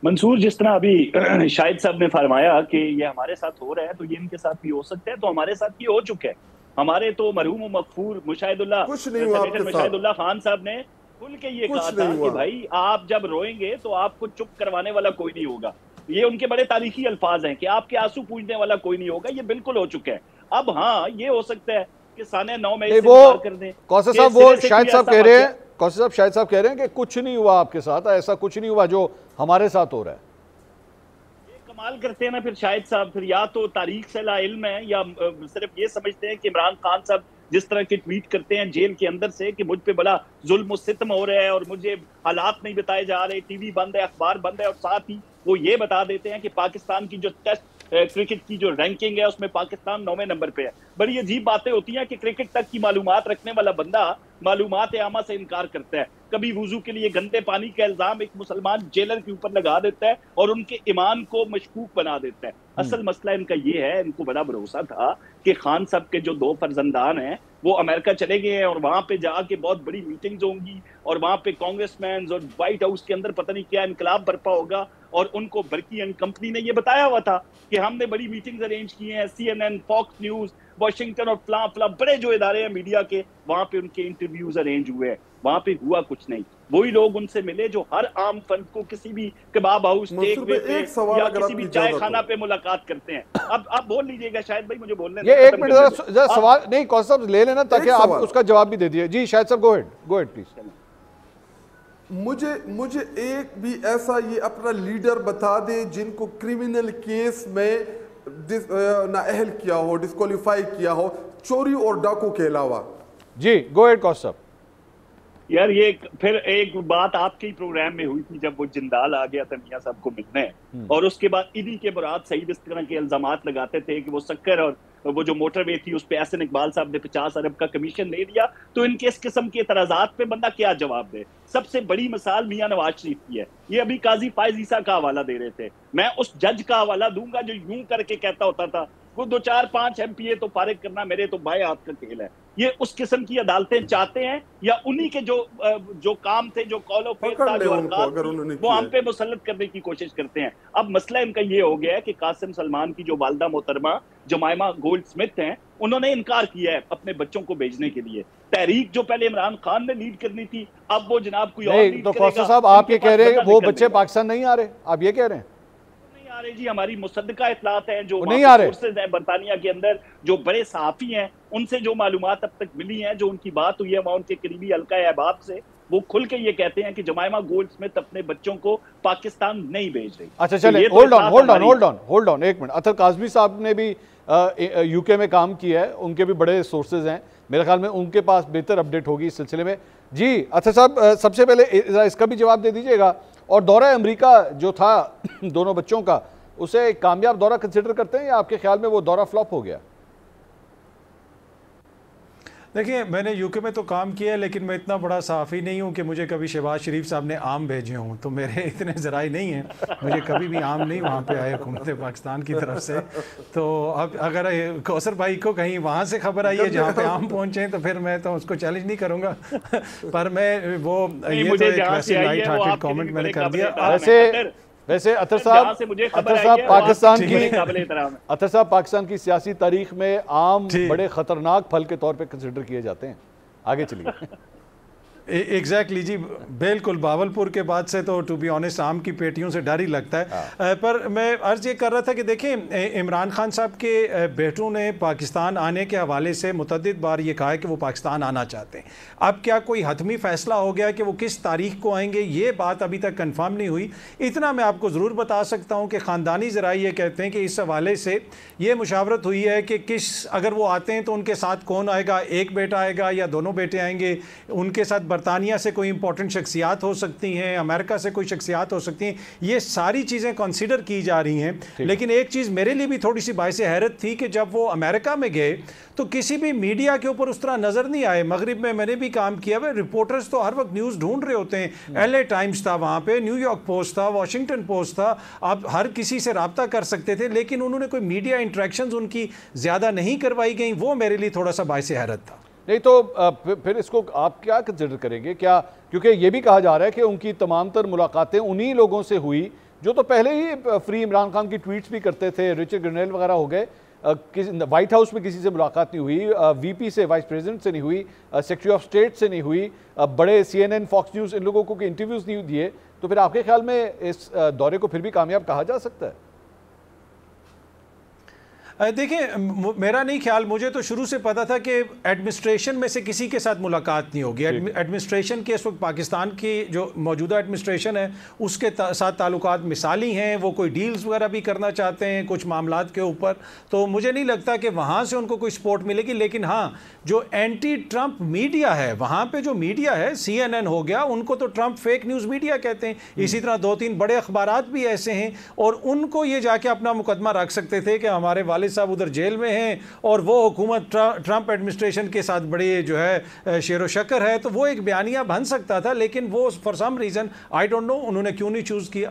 मंसूर, जिस तरह अभी शाहिद साहब ने फरमाया कि ये हमारे साथ हो रहा है तो ये इनके साथ भी हो सकता है, तो हमारे साथ ये हो चुका है। हमारे तो मरहूम व मगफूर कुछ नहीं हुआ सेनेटर आपके साथ, मुशाहिदुल्लाह खान साहब ने खुल के ये कहा कुछ था नहीं कि हुआ। भाई आप जब रोएंगे तो आपको चुप करवाने वाला कोई नहीं होगा। ये उनके बड़े तारीखी अल्फाज हैं कि आपके आंसू पूंछने वाला कोई नहीं होगा। ये बिल्कुल हो चुका है। अब हाँ, ये हो सकता है कि साने 9 मई नहीं, से वो इनकार कर दें कौसर कि साहब, सिरे वो से शाहिद कोई साहब ऐसा कह रहे वाकया। हैं, कौसर साहब शाहिद साहब कह रहे हैं कि कुछ नहीं हुआ आपके साथ, ऐसा कुछ नहीं हुआ जो हमारे साथ हो रहा है। कमाल करते हैं ना फिर शाहिद साहब, फिर या तो तारीख से ला इल्म है या सिर्फ ये समझते हैं कि इमरान खान साहब जिस तरह के ट्वीट करते हैं जेल के अंदर से कि मुझ पे बड़ा जुल्म सितम हो रहा है और मुझे हालात नहीं बताए जा रहे, टीवी बंद है, अखबार बंद है, और साथ ही वो ये बता देते हैं कि पाकिस्तान की जो टेस्ट क्रिकेट की जो रैंकिंग है उसमें पाकिस्तान 9वें नंबर पे है। बड़ी अजीब बातें होती हैं कि क्रिकेट तक की मालूमात रखने वाला बंदा मालूमात आमा से इनकार करता है। कभी वुजू के लिए गंदे पानी का इल्जाम एक मुसलमान जेलर के ऊपर लगा देता है और उनके ईमान को मशकूक बना देता है। असल मसला इनका ये है, इनको बड़ा भरोसा था कि खान साहब के जो 2 फर्जंदान हैं वो अमेरिका चले गए हैं और वहां पे जाके बहुत बड़ी मीटिंग्स होंगी और वहां पे कांग्रेसमैन और व्हाइट हाउस के अंदर पता नहीं क्या इनकलाब बर्पा होगा। और उनको बर्की एंड कंपनी ने ये बताया हुआ था कि हमने बड़ी मीटिंग्स अरेंज की हैं, CNN, फॉक्स न्यूज, वॉशिंगटन और फला फला बड़े जो इदारे हैं मीडिया के, वहां पे उनके इंटरव्यूज अरेंज हुए हैं। वहां पे हुआ कुछ नहीं। वही लोग उनसे मिले जो हर आम फर्द को किसी भी कबाब हाउस, टेक वे पे या किसी भी चाय खाना पे मुलाकात करते हैं। अब बोल लीजिएगा शायद भाई, मुझे बोलने ये एक मिनट जरा सवाल नहीं, कौन साहब ले लेना ताकि आप उसका जवाब भी दे दिए। जी शाहिद साहब, गो हेड प्लीज। मुझे एक भी ऐसा ये अपना लीडर बता दे जिनको क्रिमिनल केस में नाअहल किया हो, डिस्क्वालीफाई किया हो, चोरी और डाकू के अलावा। जी गो हेड कौसर साहब। यार ये फिर एक बात आपके ही प्रोग्राम में हुई थी जब वो जिंदाल आ गया था मियां साहब को मिलने, और उसके बाद इन्हीं के मुराद सईद इस तरह के इल्जामात लगाते थे कि वो शक्कर और वो जो मोटरवे थी उस पे एहसन इकबाल साहब ने 50 अरब का कमीशन दे दिया। तो इनके इस किस्म के एतराजात पे बंदा क्या जवाब दे। सबसे बड़ी मिसाल मियां नवाज शरीफ की है। ये अभी काजी फायज ईसा का हवाला दे रहे थे। मैं उस जज का हवाला दूंगा जो यूं करके कहता होता था वो 2 4 5 MPA तो फारिग करना मेरे तो बाएं हाथ का खेल है। ये उस किस्म की अदालतें चाहते हैं या उन्हीं के जो काम थे, जो कौलो फेर था, जो वो हम पे मुसल्लत करने की कोशिश करते हैं। अब मसला इनका ये हो गया है कि कासिम सलमान की जो वालदा मोहतरमा जमाइमा गोल्ड स्मिथ हैं, उन्होंने इनकार किया है अपने बच्चों को भेजने के लिए। तहरीक जो पहले इमरान खान ने लीड करनी थी, अब वो जनाब कोई और लीड करेगा। तो कौसर साहब आप ये कह रहे हैं वो बच्चे पाकिस्तान नहीं आ रहे, आप ये कह रहे हैं? आ रहे जी, हमारी मुसद्दका इतलात हैं जो नहीं आ रहे सोर्सेज हैं बरतानिया के अंदर, जो बड़े सहाफी हैं, उनसे जो मालूमात अब तक मिली हैं, जो उनकी बात हुई है वहाँ उनके करीबी हल्का अहबाब से, वो खुल के ये कहते हैं कि जमाइमा गोल्ड स्मिथ अपने बच्चों को पाकिस्तान नहीं भेज रही। अच्छा चले, होल्ड ऑन एक मिनट। अतर काज़मी साहब ने भी यूके में काम किया है, उनके भी बड़े सोर्सेज हैं, मेरे ख्याल में उनके पास बेहतर अपडेट होगी इस सिलसिले में। जी अतर साहब, सबसे पहले इसका भी जवाब दे दीजिएगा। और दौरा अमेरिका जो था दोनों बच्चों का, उसे कामयाब दौरा कंसिडर करते हैं या आपके ख्याल में वो दौरा फ्लॉप हो गया? देखिए, मैंने यूके में तो काम किया है, लेकिन मैं इतना बड़ा सहाफ़ी नहीं हूँ कि मुझे कभी शहबाज शरीफ साहब ने आम भेजे हों, तो मेरे इतने ज़राए नहीं हैं। मुझे कभी भी आम नहीं वहाँ पे आए हुकूमत पाकिस्तान की तरफ से। तो अब अगर कौसर भाई को कहीं वहाँ से खबर आई है जहाँ पे आम पहुँचे, तो फिर मैं तो उसको चैलेंज नहीं करूँगा। पर मैं वो ये तो एक वैसे लाइट हार्टेड कॉमेंट मैंने कर दिया। वैसे अतर साहब पाकिस्तान की सियासी तारीख में आम बड़े खतरनाक फल के तौर पे कंसिडर किए जाते हैं। आगे चलिए। एग्जैक्टली जी, बिल्कुल। बावलपुर के बाद से तो टू बी ऑनेस्ट आम की पेटियों से डर ही लगता है। पर मैं अर्ज ये कर रहा था कि देखिए, इमरान खान साहब के बेटों ने पाकिस्तान आने के हवाले से मुतअद्दिद बार ये कहा है कि वो पाकिस्तान आना चाहते हैं। अब क्या कोई हतमी फैसला हो गया कि वो किस तारीख को आएंगे, ये बात अभी तक कन्फर्म नहीं हुई। इतना मैं आपको ज़रूर बता सकता हूँ कि ख़ानदानी ज़राए ये कहते हैं कि इस हवाले से ये मुशावरत हुई है कि अगर वो आते हैं तो उनके साथ कौन आएगा, एक बेटा आएगा या दोनों बेटे आएंगे, उनके साथ बरतानिया से कोई इंपॉर्टेंट शख्सियात हो सकती हैं, अमेरिका से कोई शख्सियात हो सकती हैं। ये सारी चीज़ें कंसीडर की जा रही हैं। लेकिन एक चीज़ मेरे लिए भी थोड़ी सी बाइस हैरत थी कि जब वो अमेरिका में गए तो किसी भी मीडिया के ऊपर उस तरह नज़र नहीं आए। मगरिब में मैंने भी काम किया है, रिपोर्टर्स तो हर वक्त न्यूज़ ढूंढ रहे होते हैं। LA टाइम्स था वहाँ पे, न्यूयॉर्क पोस्ट था, वॉशिंगटन पोस्ट था, आप हर किसी से रब्ता कर सकते थे, लेकिन उन्होंने कोई मीडिया इंटरेक्शंस उनकी ज़्यादा नहीं करवाई गई। वो मेरे लिए थोड़ा सा बाइस हैरत था। नहीं तो फिर इसको आप क्या कंसिडर करेंगे? क्या, क्योंकि ये भी कहा जा रहा है कि उनकी तमाम तर मुलाकातें उन्हीं लोगों से हुई جو تو پہلے ہی فری عمران خان کی ٹویٹس بھی کرتے تھے، رچرڈ گرنیل وغیرہ ہو گئے، وائٹ ہاؤس میں کسی سے ملاقات نہیں ہوئی، وی پی سے، وائس پریزیڈنٹ سے نہیں ہوئی، سیکرٹری آف اسٹیٹ سے نہیں ہوئی، بڑے سی این این، فاکس نیوز، ان لوگوں کو انٹرویوز نہیں دیے، تو پھر آپ کے خیال میں اس دورے کو پھر بھی کامیاب کہا جا سکتا ہے؟ دیکھیں میرا نہیں خیال، مجھے تو شروع سے پتا تھا کہ ایڈمنسٹریشن میں سے کسی کے ساتھ ملاقات نہیں ہوگی. ایڈمنسٹریشن کے اس وقت پاکستان کی جو موجودہ ایڈمنسٹریشن ہے اس کے ساتھ تعلقات مثالی ہیں، وہ کوئی ڈیلز وغیرہ بھی کرنا چاہتے ہیں کچھ معاملات کے اوپر، تو مجھے نہیں لگتا کہ وہاں سے ان کو کوئی سپورٹ ملے گی. لیکن ہاں جو اینٹی ٹرمپ میڈیا ہے، وہاں پہ جو میڈیا ہے سی این این ہو گیا، ان کو تو ٹرمپ فیک نیوز میڈیا کہتے ہیں. اسی طرح 2-3 بڑے اخبارات بھی ایسے ہیں، اور ان کو یہ جا کے اپنا مقدمہ رکھ سکتے تھے کہ ہمارے والد صاحب ادھر جیل میں ہیں اور وہ حکومت ٹرمپ ایڈمنسٹریشن کے ساتھ بڑی جو ہے شیر و شکر ہے، تو وہ ایک بیانیہ بن سکتا تھا. لیکن وہ for some reason I don't know انہوں نے کیوں نہیں چوز کیا.